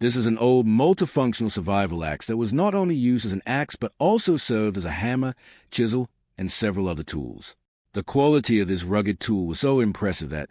This is an old multifunctional survival axe that was not only used as an axe but also served as a hammer, chisel, and several other tools. The quality of this rugged tool was so impressive that,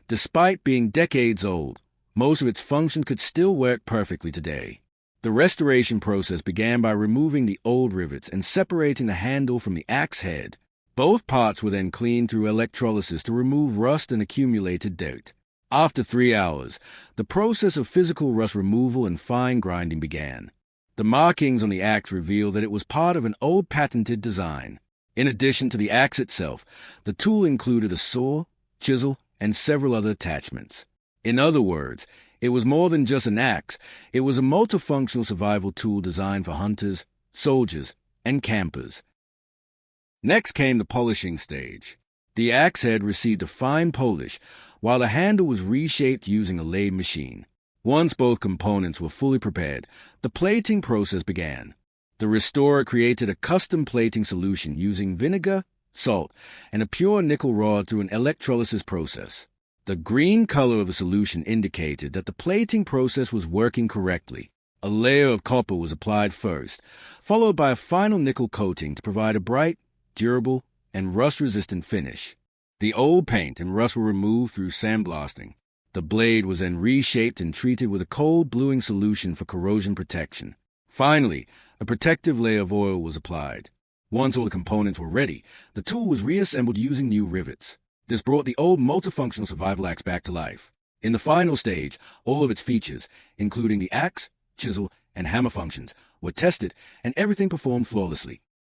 despite being decades old, most of its function could still work perfectly today. The restoration process began by removing the old rivets and separating the handle from the axe head. Both parts were then cleaned through electrolysis to remove rust and accumulated dirt. After 3 hours, the process of physical rust removal and fine grinding began. The markings on the axe revealed that it was part of an old patented design. In addition to the axe itself, the tool included a saw, chisel, and several other attachments. In other words, it was more than just an axe. It was a multifunctional survival tool designed for hunters, soldiers, and campers. Next came the polishing stage. The axe head received a fine polish, while the handle was reshaped using a lathe machine. Once both components were fully prepared, the plating process began. The restorer created a custom plating solution using vinegar, salt, and a pure nickel rod through an electrolysis process. The green color of the solution indicated that the plating process was working correctly. A layer of copper was applied first, followed by a final nickel coating to provide a bright, durable, and rust-resistant finish. The old paint and rust were removed through sandblasting. The blade was then reshaped and treated with a cold bluing solution for corrosion protection. Finally, a protective layer of oil was applied. Once all the components were ready, the tool was reassembled using new rivets. This brought the old multifunctional survival axe back to life. In the final stage, all of its features, including the axe, chisel, and hammer functions, were tested, and everything performed flawlessly.